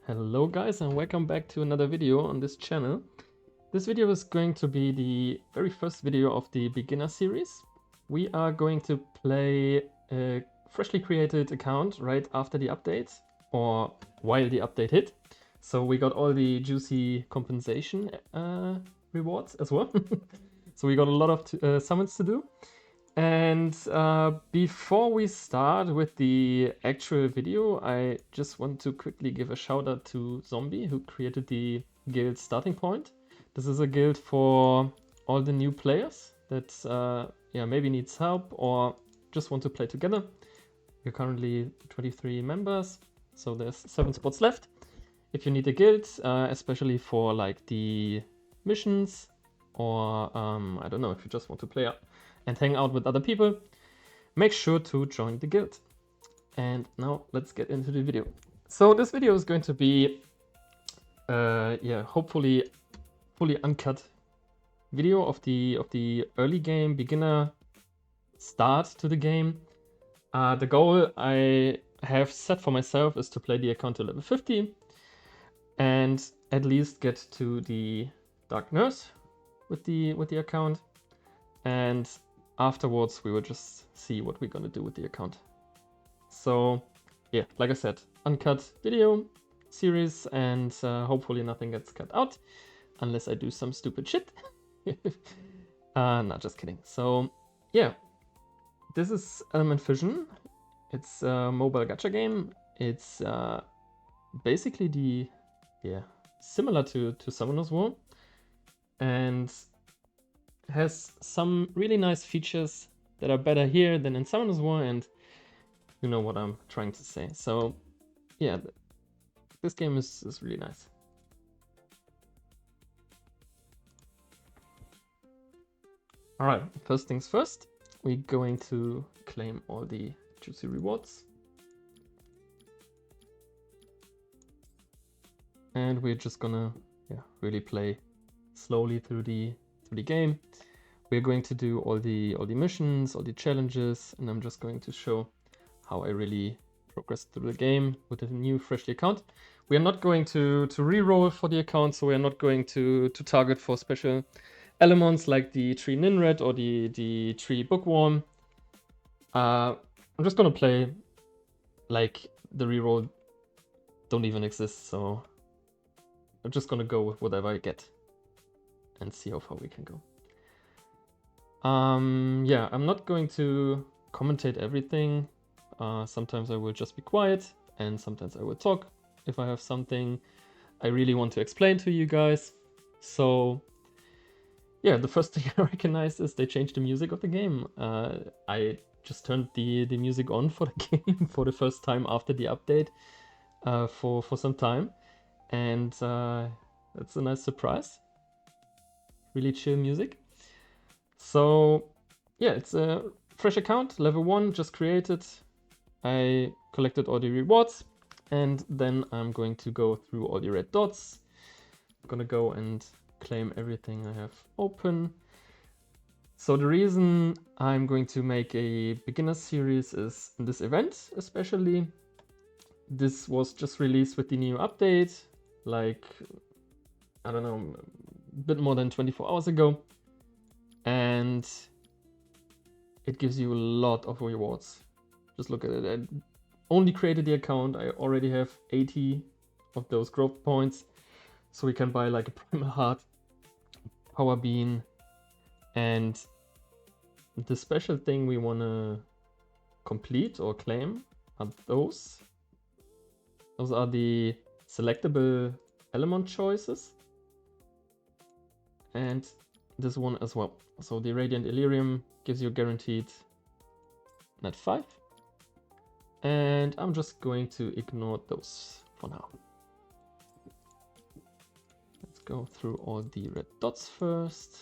Hello guys and welcome back to another video on this channel. This video is going to be the very first video of the beginner series. We are going to play a freshly created account right after the update or while the update hit. So we got all the juicy compensation rewards as well. So we got a lot of summons to do. And before we start with the actual video, I just want to quickly give a shout out to Zombie, who created the guild starting point. This is a guild for all the new players that maybe needs help or just want to play together. We're currently 23 members, so there's 7 spots left. If you need a guild, especially for like the missions or I don't know, if you just want to play up and hang out with other people, make sure to join the guild. And now let's get into the video. So this video is going to be hopefully fully uncut video of the early game beginner start to the game. The goal I have set for myself is to play the account to level 50 and at least get to the Dark Nurse with the account, and afterwards we will just see what we're gonna do with the account. So yeah, like I said, uncut video series, and hopefully nothing gets cut out unless I do some stupid shit. Not just kidding. So yeah, this is Element Fission. It's a mobile gacha game. It's basically similar to Summoner's War, and has some really nice features that are better here than in Summoner's War, and you know what I'm trying to say. So yeah, this game is really nice. Alright, first things first, we're going to claim all the juicy rewards. And we're just gonna really play slowly through the game. We're going to do all the missions, all the challenges, and I'm just going to show how I really progressed through the game with a new freshly account. We are not going to re-roll for the account, so we are not going to target for special elements like the tree Ninred or the tree Bookworm. I'm just gonna play like the re-roll don't even exist, so I'm just gonna go with whatever I get and see how far we can go. Yeah, I'm not going to commentate everything. Sometimes I will just be quiet, and sometimes I will talk if I have something I really want to explain to you guys. So yeah, the first thing I recognize is they changed the music of the game. I just turned the music on for the game for the first time after the update for some time, and that's a nice surprise. Really chill music. So yeah, it's a fresh account, level 1, just created. I collected all the rewards, and then I'm going to go through all the red dots. I'm gonna go and claim everything I have open. So the reason I'm going to make a beginner series is in this event especially. This was just released with the new update, like, I don't know, a bit more than 24 hours ago. And it gives you a lot of rewards. Just look at it. I only created the account. I already have 80 of those growth points. So we can buy like a Primal Heart, Power Bean, and the special thing we want to complete or claim are those. Those are the selectable element choices. And this one as well. So the Radiant Illyrium gives you guaranteed net 5. And I'm just going to ignore those for now. Let's go through all the red dots first.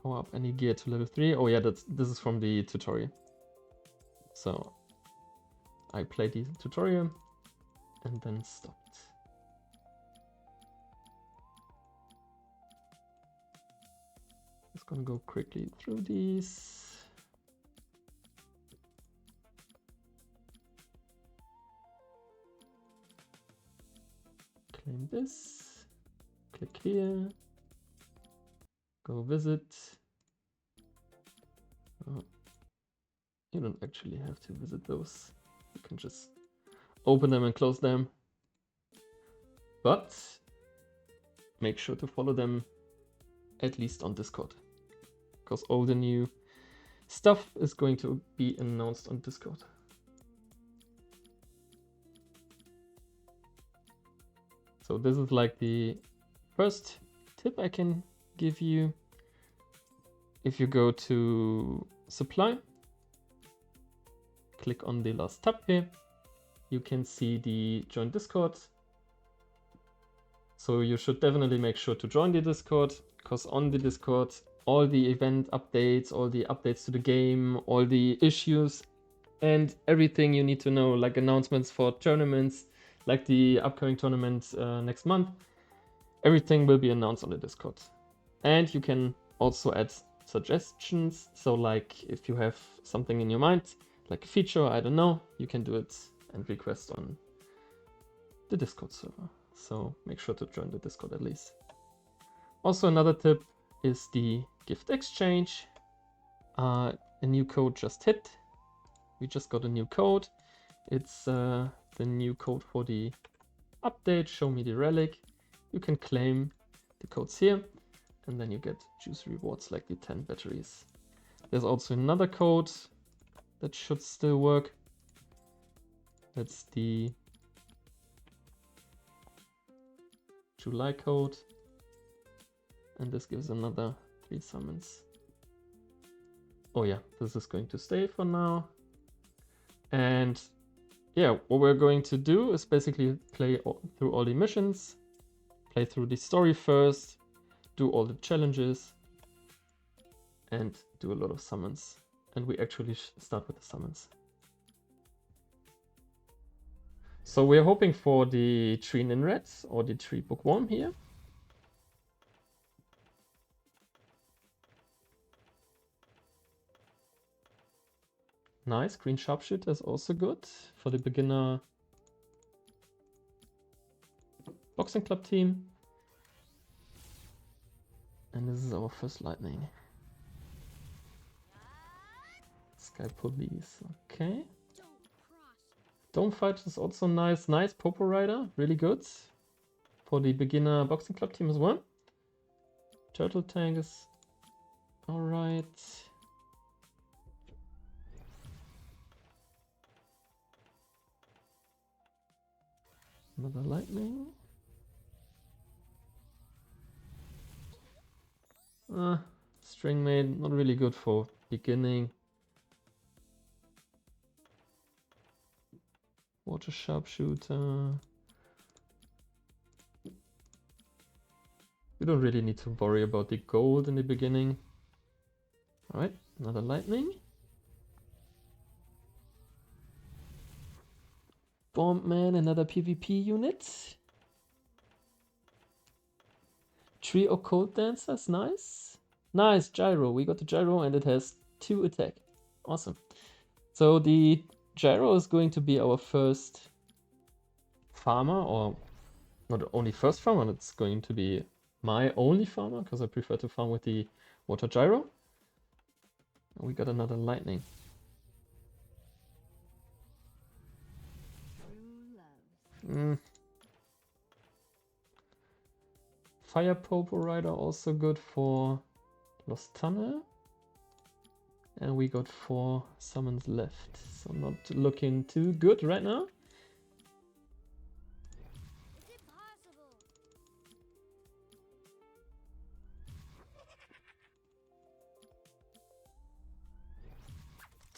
Power up any gear to level 3. Oh yeah, this is from the tutorial. So I played the tutorial and then stopped. Just gonna go quickly through these. claim this, click here, go visit. Oh, you don't actually have to visit those. You can just open them and close them. But make sure to follow them at least on Discord, because all the new stuff is going to be announced on Discord. So this is like the first tip I can give you. If you go to supply, click on the last tab here, you can see the join Discord. So you should definitely make sure to join the Discord, because on the Discord, all the event updates, all the updates to the game, all the issues, and everything you need to know, like announcements for tournaments, like the upcoming tournament next month, everything will be announced on the Discord. And you can also add suggestions. So like if you have something in your mind, like a feature, I don't know, you can do it and request on the Discord server. So make sure to join the Discord at least. Also another tip is the gift exchange. A new code just hit. We just got a new code. It's the new code for the update, show me the relic. You can claim the codes here, and then you get juice rewards like the 10 batteries. There's also another code that should still work. That's the July code. And this gives another 3 summons. Oh yeah, this is going to stay for now. And yeah, what we're going to do is basically play through all the missions, play through the story first, do all the challenges, and do a lot of summons. And we actually start with the summons. So we're hoping for the tree Ninrats or the tree bookworm here. Nice, green sharpshooter is also good for the beginner boxing club team. And this is our first lightning. Sky police, okay. Don't fight is also nice. Nice Popo Rider, really good for the beginner boxing club team as well. Turtle tank is alright. Another lightning. String maid, not really good for beginning. Water sharpshooter. We don't really need to worry about the gold in the beginning. Alright, another lightning. Bombman, another PvP unit. Tree Occult Dancers, nice. Nice, Gyro. We got the Gyro and it has 2 attack. Awesome. So the Gyro is going to be our first farmer, or not only first farmer, it's going to be my only farmer, because I prefer to farm with the Water Gyro. And we got another lightning. Fire Popo Rider also good for Lost Tunnel. And we got 4 summons left, so not looking too good right now.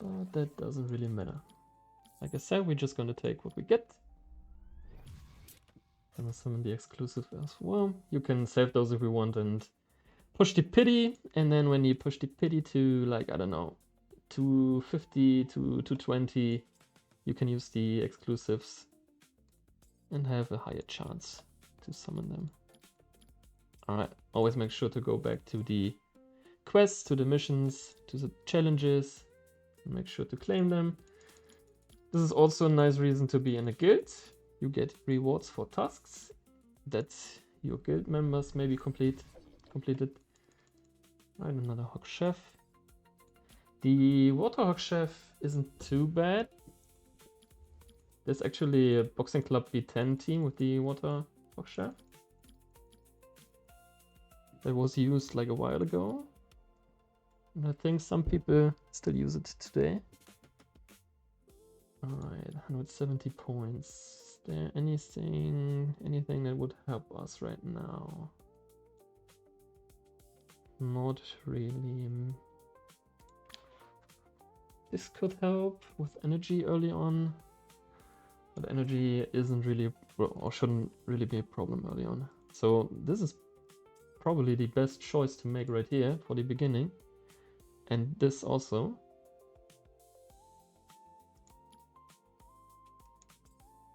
But that doesn't really matter. Like I said, we're just gonna take what we get. Gonna summon the exclusive as well. You can save those if you want and push the pity, and then when you push the pity to, like, I don't know, 250 to 220, you can use the exclusives and have a higher chance to summon them. Alright, always make sure to go back to the quests, to the missions, to the challenges, and make sure to claim them. This is also a nice reason to be in a guild. You get rewards for tasks. that your guild members maybe completed. Right, another Hog Chef. The Water Hog Chef isn't too bad. There's actually a Boxing Club B10 team with the Water Hog Chef. That was used like a while ago. And I think some people still use it today. Alright, 170 points. Is there anything that would help us right now? Not really. This could help with energy early on, but energy isn't really, or shouldn't really be a problem early on. So this is probably the best choice to make right here for the beginning. And this also.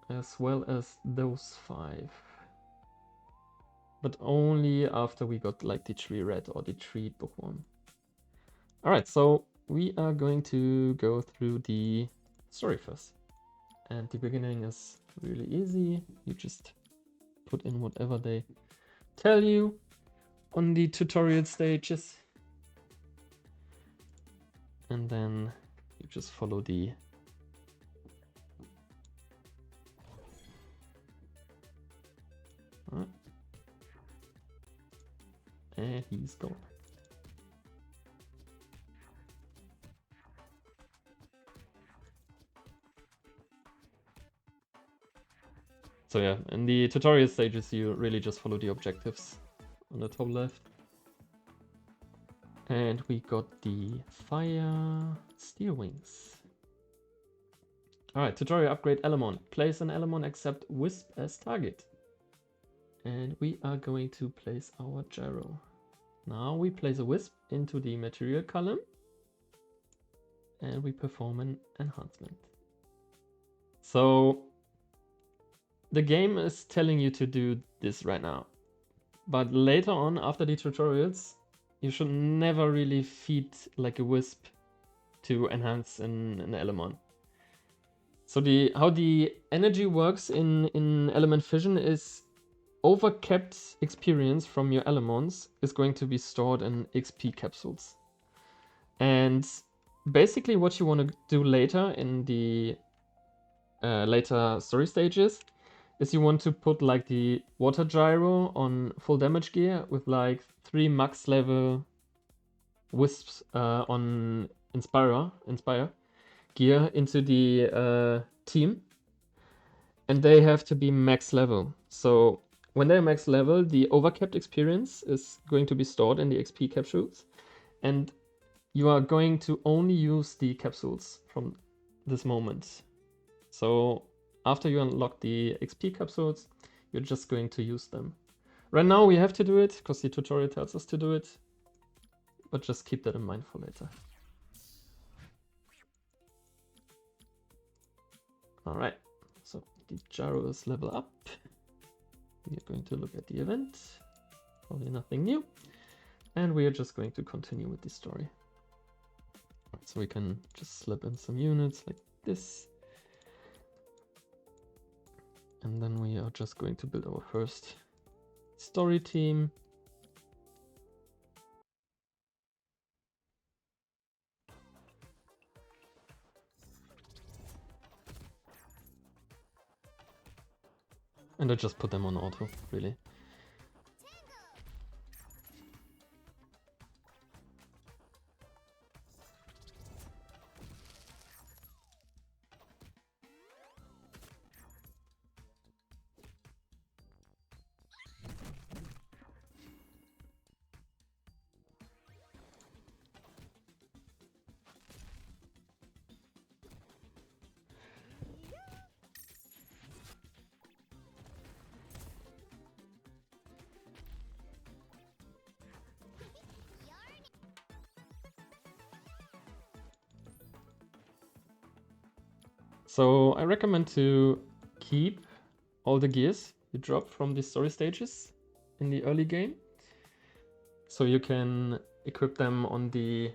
As well as those 5. But only after we got like the tree red or the tree bookworm. Alright, so we are going to go through the story first. And the beginning is really easy. You just put in whatever they tell you on the tutorial stages. And then you just follow the and he's gone. So yeah, in the tutorial stages you really just follow the objectives on the top left. And we got the fire steel wings. Alright, tutorial upgrade Element. Place an Element except Wisp as target. And we are going to place our gyro. Now we place a Wisp into the material column. And we perform an enhancement. So the game is telling you to do this right now. But later on, after the tutorials, you should never really feed like a Wisp to enhance an element. So how the energy works in element fission is overkept experience from your elements is going to be stored in XP capsules. And basically what you want to do later in the later story stages is you want to put like the water gyro on full damage gear with like 3 max level wisps on Inspire gear into the team, and they have to be max level. So when they're max level, the overkept experience is going to be stored in the XP capsules, and you are going to only use the capsules from this moment. So after you unlock the XP capsules, you're just going to use them. Right now we have to do it because the tutorial tells us to do it, but just keep that in mind for later. Alright, so the gyro is level up. We are going to look at the event, probably nothing new, and we are just going to continue with the story. So we can just slip in some units like this. And then we are just going to build our first story team. And I just put them on auto, really. So I recommend to keep all the gears you drop from the story stages in the early game. So you can equip them on the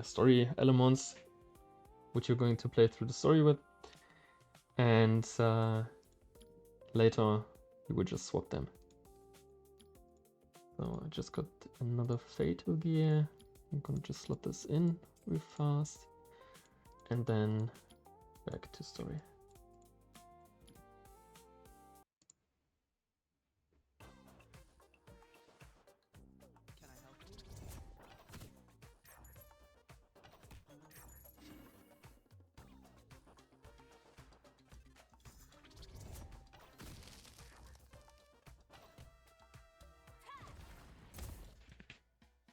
story elements which you're going to play through the story with. And later you will just swap them. So I just got another fatal gear. I'm gonna just slot this in real fast. And then back to story. Can I help you?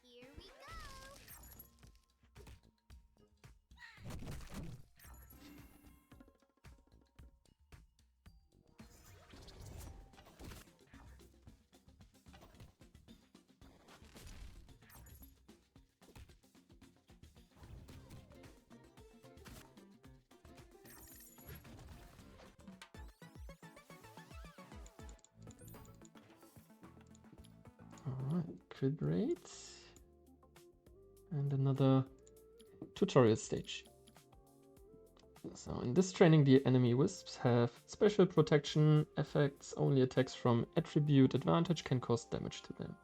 Here we go! Alright, crit rate. And another tutorial stage. So in this training, the enemy wisps have special protection effects. Only attacks from attribute advantage can cause damage to them.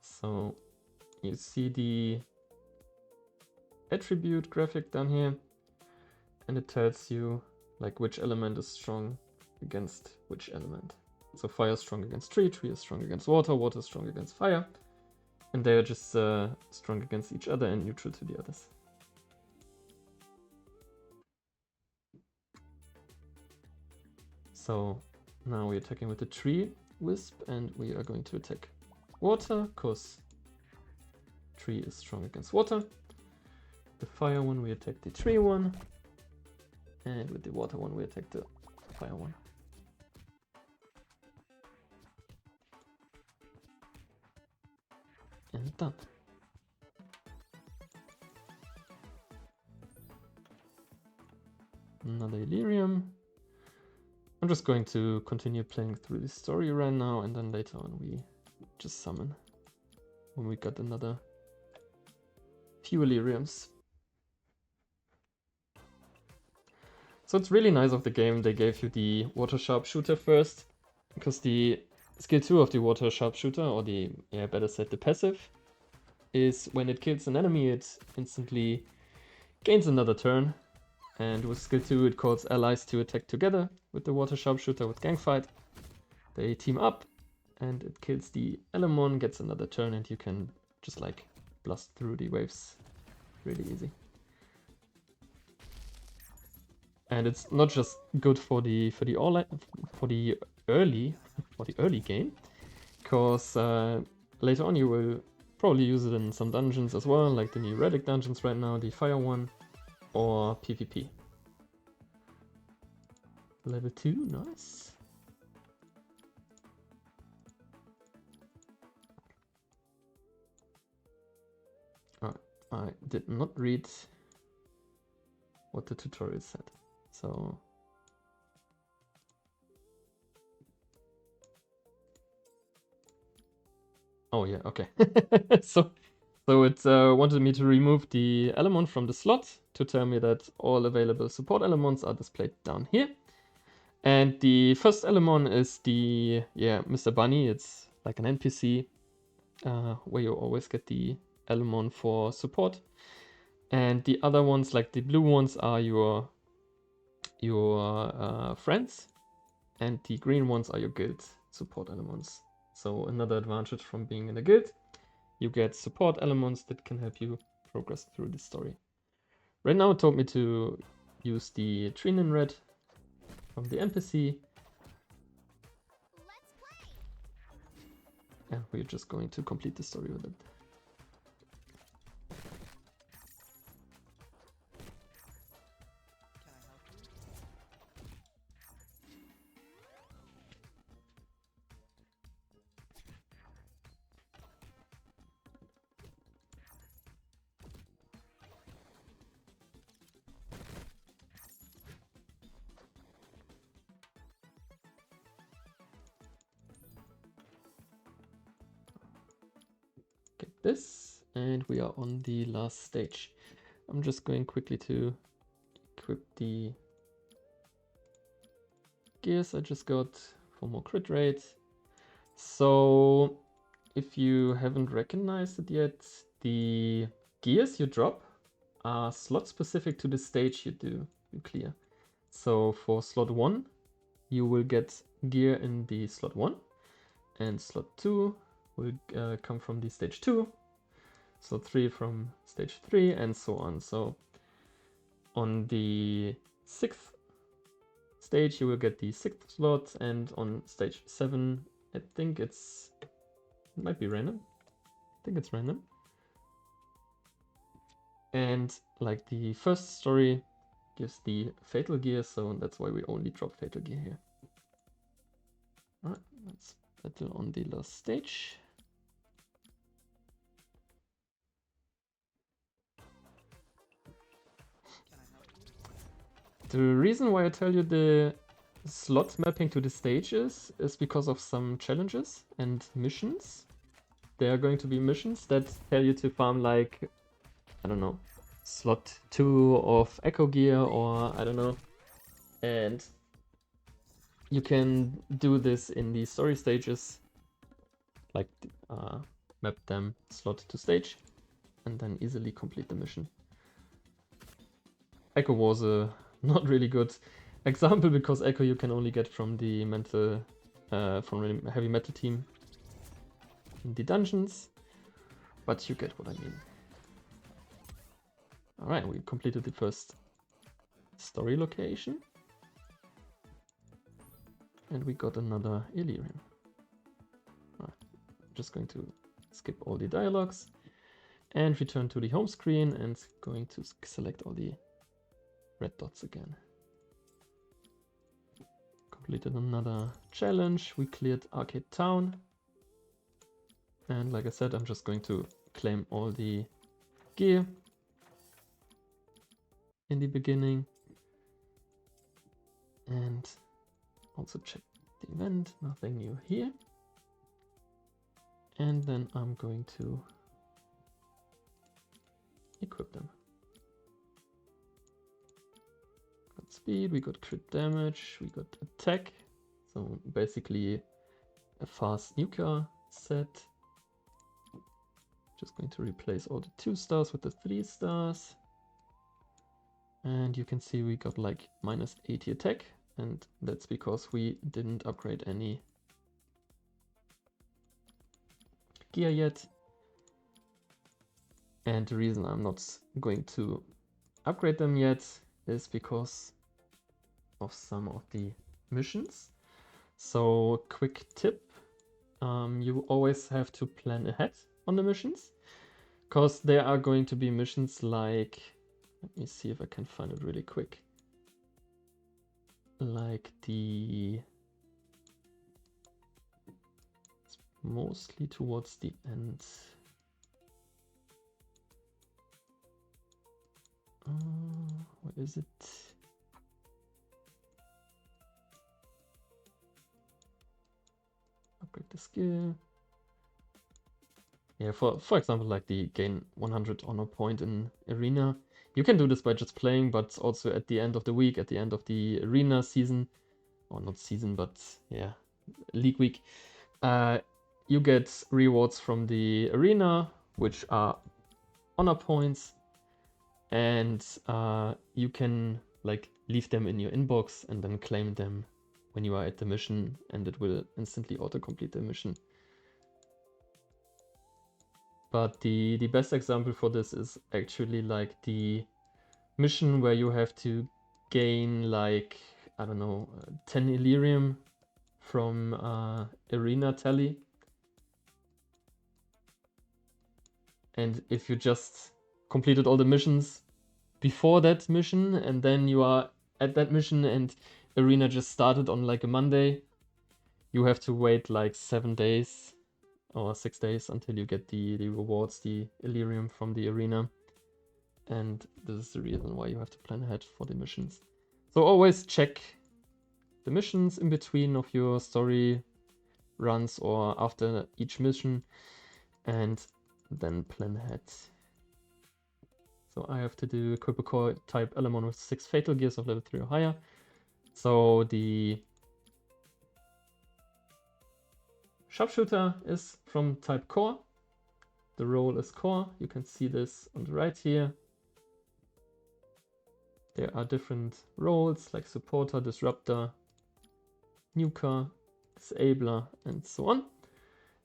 So you see the attribute graphic down here, and it tells you like which element is strong against which element. So fire is strong against tree, tree is strong against water, water is strong against fire, and they are just strong against each other and neutral to the others. So now we're attacking with the tree wisp, and we are going to attack water, because tree is strong against water. The fire one, we attack the tree one, and with the water one, we attack the fire one. And done. Another Illyrium. I'm just going to continue playing through the story right now, and then later on we just summon when we got another few Illyriums. So it's really nice of the game they gave you the water sharpshooter first, because the skill 2 of the water sharpshooter, or the, yeah, better said the passive, is when it kills an enemy it instantly gains another turn, and with skill 2 it calls allies to attack together with the water sharpshooter with gang fight. They team up and it kills the Elamon, gets another turn, and you can just like blast through the waves really easy. And it's not just good for the early game, because later on you will probably use it in some dungeons as well, like the new relic dungeons right now, the fire one, or PvP. Level 2, nice. I did not read what the tutorial said, so oh yeah, okay. so it wanted me to remove the element from the slot to tell me that all available support elements are displayed down here. And the first element is the, yeah, Mr. Bunny. It's like an NPC where you always get the element for support. And the other ones, like the blue ones, are your friends, and the green ones are your guild support elements. So another advantage from being in a guild, you get support elements that can help you progress through the story. Right now it told me to use the Trinin Red from the NPC. Let's play! And we're just going to complete the story with it. Can I help you? Get this, and we are on the last stage. I'm just going quickly to equip the gears I just got for more crit rate. So if you haven't recognized it yet, the gears you drop are slot specific to the stage you clear. So for slot 1, you will get gear in the slot 1, and slot 2 will come from the stage 2, slot 3 from stage 3, and so on. So on the 6th stage, you will get the 6th slot, and on stage 7, I think it might be random. I think it's random. And like the first story gives the fatal gear, so that's why we only drop fatal gear here. Alright, let's battle on the last stage. Can I help you? The reason why I tell you the slot mapping to the stages is because of some challenges and missions. There are going to be missions that tell you to farm like, I don't know, slot 2 of Echo Gear, or I don't know. And you can do this in the story stages, like map them slot to stage, and then easily complete the mission. Echo was a not really good example, because Echo you can only get from the from the heavy metal team in the dungeons, but you get what I mean. Alright, we completed the first story location. And we got another Illyrian. Alright, just going to skip all the dialogues and return to the home screen, and going to select all the red dots again. Completed another challenge. We cleared Arcade Town. And like I said, I'm just going to claim all the gear in the beginning. And also check the event, nothing new here. And then I'm going to equip them. Got speed, we got crit damage, we got attack. So basically a fast nuka set. Just going to replace all the 2 stars with the 3 stars. And you can see we got like minus 80 attack. And that's because we didn't upgrade any gear yet. And the reason I'm not going to upgrade them yet is because of some of the missions. So quick tip, you always have to plan ahead on the missions, because there are going to be missions like, let me see if I can find it really quick. Like it's mostly towards the end. Where is it? Upgrade the skill. Yeah, for example, like the gain 100 honor point in arena. You can do this by just playing, but also at the end of the week, at the end of the arena season, or not season, but yeah, league week, you get rewards from the arena, which are honor points, and you can like leave them in your inbox and then claim them when you are at the mission, and it will instantly auto-complete the mission. But the best example for this is actually like the mission where you have to gain like, I don't know, 10 Illyrium from arena tally. And if you just completed all the missions before that mission, and then you are at that mission and arena just started on like a Monday, you have to wait like 7 days or 6 days until you get the rewards, the Illyrium from the arena. And this is the reason why you have to plan ahead for the missions. So always check the missions in between of your story runs or after each mission, and then plan ahead. So I have to do equip a core type element with 6 fatal gears of level 3 or higher. So the sharpshooter is from type core. The role is core. You can see this on the right here. There are different roles like supporter, disruptor, nuker, disabler, and so on.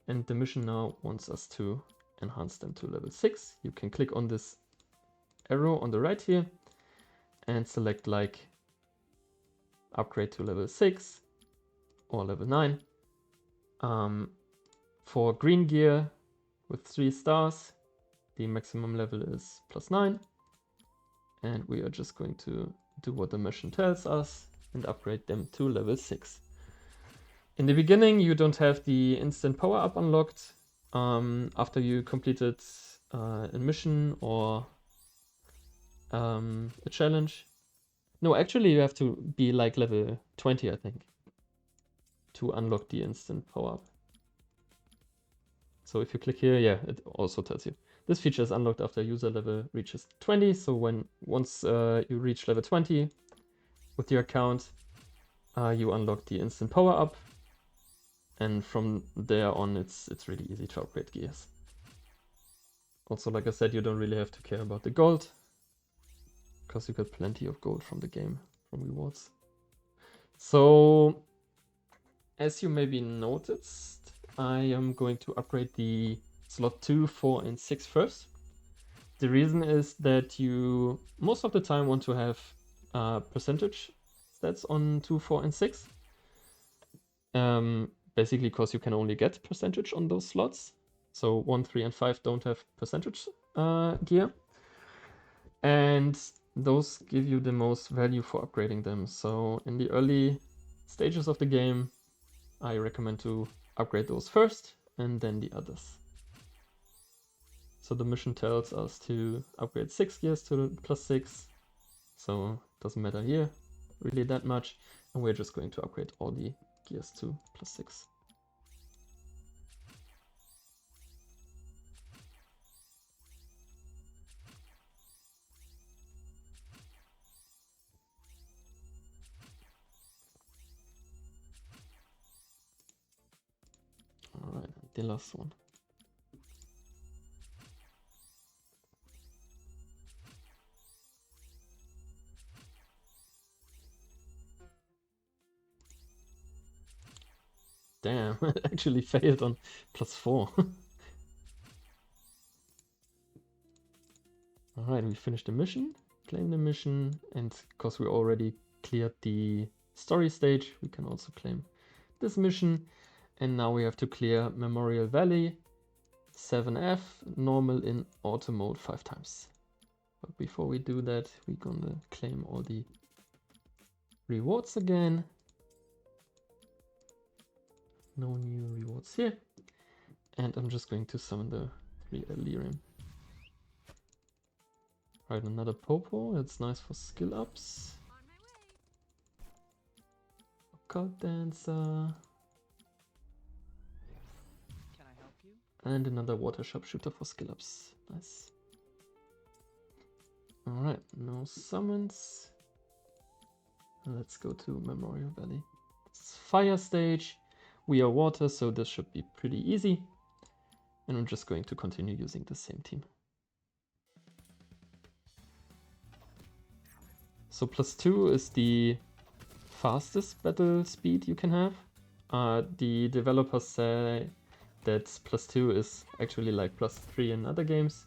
And the mission now wants us to enhance them to level 6. You can click on this arrow on the right here and select like upgrade to level 6 or level 9. For green gear with 3 stars, the maximum level is +9. And we are just going to do what the mission tells us and upgrade them to level 6. In the beginning, you don't have the instant power-up unlocked. After you completed a mission or a challenge. No, actually you have to be like level 20, I think, to unlock the instant power-up. So if you click here, yeah, it also tells you. This feature is unlocked after user level reaches 20. So once you reach level 20 with your account, you unlock the instant power-up. And from there on, it's really easy to upgrade gears. Also, like I said, you don't really have to care about the gold, because you get plenty of gold from the game, from rewards. So, as you maybe noticed, I am going to upgrade the slot 2, 4, and 6 first. The reason is that you most of the time want to have percentage stats on 2, 4, and 6. Basically because you can only get percentage on those slots. So 1, 3, and 5 don't have percentage gear. And those give you the most value for upgrading them. So in the early stages of the game, I recommend to upgrade those first and then the others. So the mission tells us to upgrade 6 gears to +6. So it doesn't matter here really that much. And we're just going to upgrade all the gears to +6. Alright, the last one. Damn, it actually failed on +4. Alright, we finished the mission, claim the mission, and because we already cleared the story stage, we can also claim this mission. And now we have to clear Memorial Valley, 7F, normal in auto mode 5 times. But before we do that, we're gonna claim all the rewards again. No new rewards here. And I'm just going to summon the 3 Ellyrium. Right, another Popo. That's nice for skill ups. Occult Dancer. Can I help you? And another Water Sharpshooter for skill ups. Nice. Alright, no summons. Let's go to Memorial Valley. It's fire stage. We are water, so this should be pretty easy. And I'm just going to continue using the same team. So +2 is the fastest battle speed you can have. The developers say that +2 is actually like +3 in other games.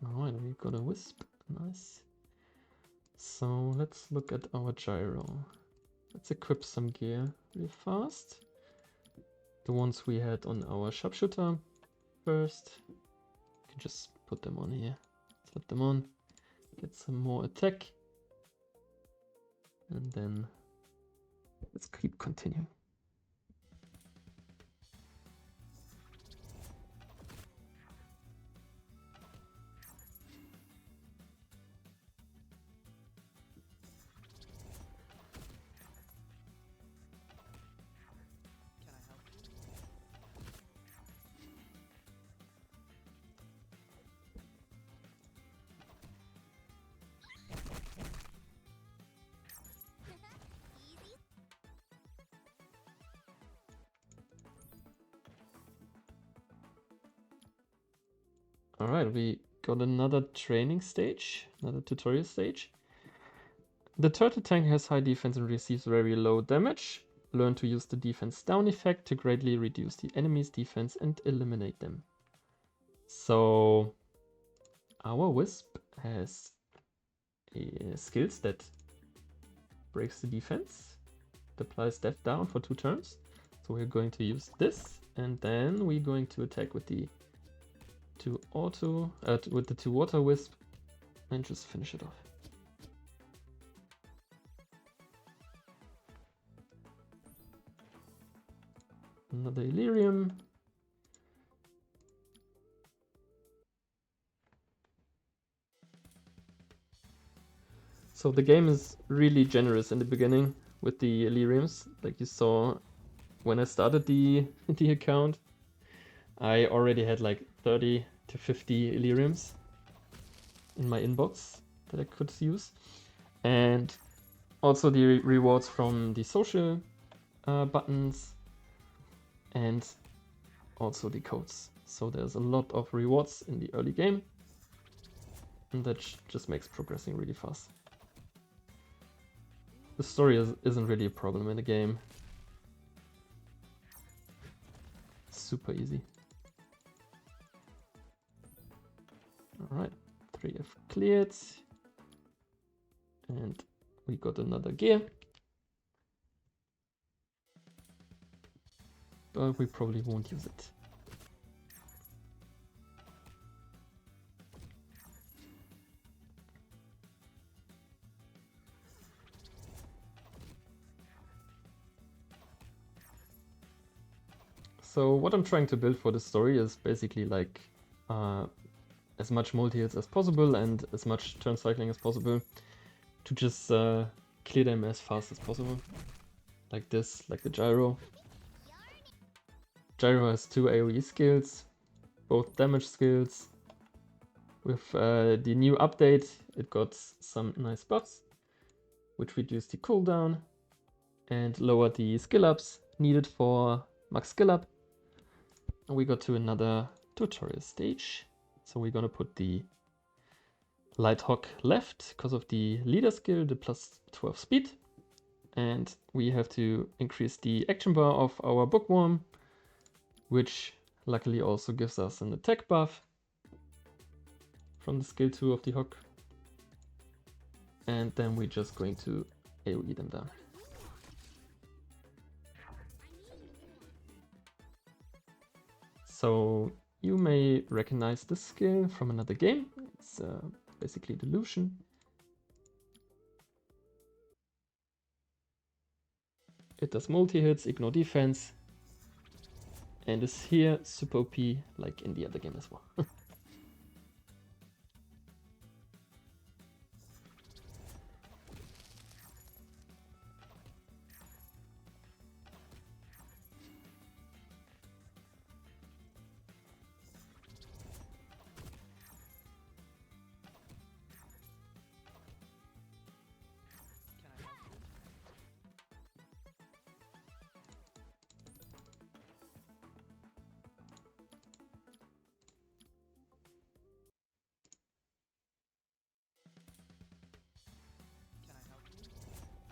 Alright, we got a wisp. Nice. So let's look at our gyro. Let's equip some gear real fast. The ones we had on our sharpshooter first. You can just put them on here. Slap them on. Get some more attack. And then let's keep continuing. Alright, we got another training stage, another tutorial stage. The turtle tank has high defense and receives very low damage. Learn to use the defense down effect to greatly reduce the enemy's defense and eliminate them. So our wisp has skills that breaks the defense, it applies death down for 2 turns. So we're going to use this, and then we're going to attack with the 2 water wisp and just finish it off. Another Illyrium. So the game is really generous in the beginning with the Illyriums, like you saw when I started the account. I already had like 30 to 50 Illyriums in my inbox that I could use. And also the rewards from the social buttons and also the codes. So there's a lot of rewards in the early game, and that just makes progressing really fast. The story isn't really a problem in the game. It's super easy. Alright, 3F cleared. And we got another gear. But we probably won't use it. So what I'm trying to build for the story is basically like as much multi-hits as possible and as much turn cycling as possible to just clear them as fast as possible. Like this, like the gyro. Gyro has 2 AoE skills, both damage skills. With the new update, it got some nice buffs, which reduced the cooldown and lowered the skill ups needed for max skill up. And we got to another tutorial stage. So we're gonna put the Light Hawk left because of the leader skill, the plus 12 speed. And we have to increase the action bar of our bookworm, which luckily also gives us an attack buff from the skill 2 of the Hawk. And then we're just going to AoE them down. So you may recognize this skill from another game. It's basically Delusion. It does multi-hits, ignore defense, and is here super OP like in the other game as well. Can I help you? Can I help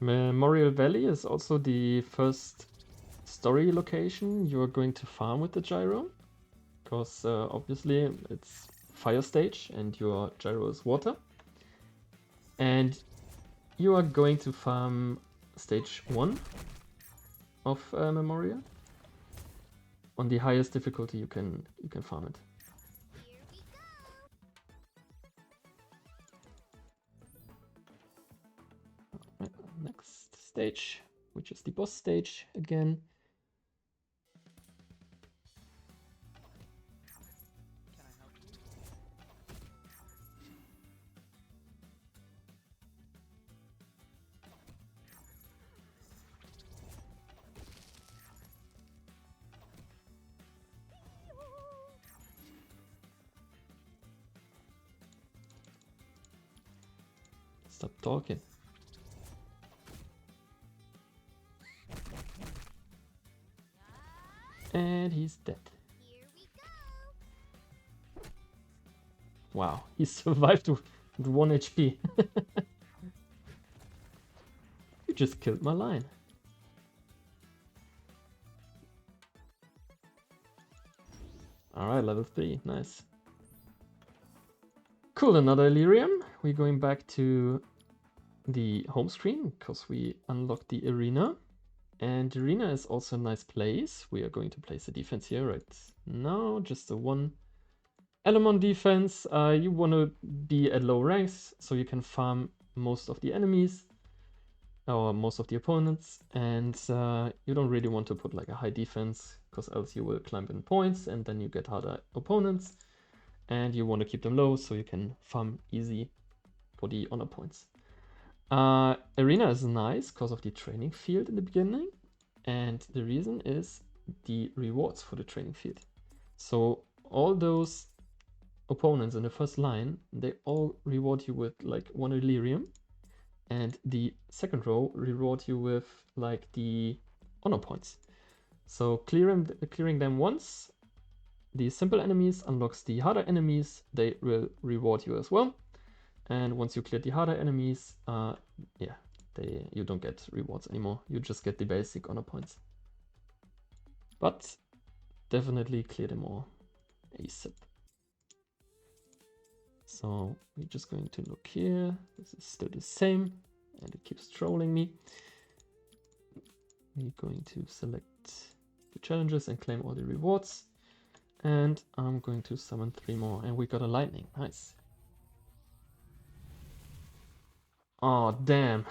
you? Memorial Valley is also the first story location you're going to farm with the gyro, because obviously it's fire stage and your gyro is water. And you are going to farm stage 1 of Memorial on the highest difficulty you can farm it. Here we go. Right, next stage, which is the boss stage again. Can I help you? Stop talking. And he's dead. Here we go. Wow, he survived with 1 HP. You just killed my line. Alright, level 3, nice. Cool, another Illyrium. We're going back to the home screen because we unlocked the arena. And the arena is also a nice place. We are going to place a defense here right now, just a 1 element defense. You want to be at low ranks so you can farm most of the enemies or most of the opponents, and you don't really want to put like a high defense because else you will climb in points and then you get harder opponents, and you want to keep them low so you can farm easy for the honor points. Arena is nice because of the training field in the beginning, and the reason is the rewards for the training field. So all those opponents in the first line, they all reward you with like 1 Illyrium, and the second row reward you with like the honor points. So clearing them once, the simple enemies unlocks the harder enemies. They will reward you as well. And once you clear the harder enemies, you don't get rewards anymore. You just get the basic honor points. But definitely clear them all ASAP. So we're just going to look here. This is still the same, and it keeps trolling me. We're going to select the challenges and claim all the rewards. And I'm going to summon 3 more, and we got a lightning. Nice. Oh, damn.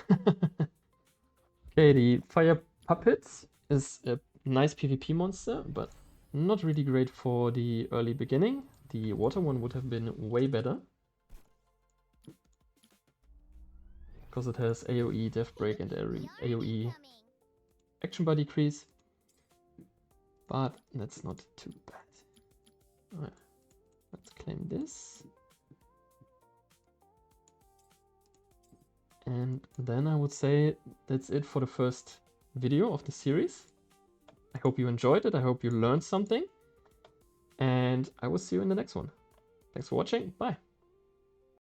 Okay, the fire puppet is a nice PvP monster, but not really great for the early beginning. The water one would have been way better, because it has AoE, Death Break, and AoE action bar decrease. But that's not too bad. Alright, let's claim this. And then I would say that's it for the first video of the series. I hope you enjoyed it. I hope you learned something. And I will see you in the next one. Thanks for watching. Bye.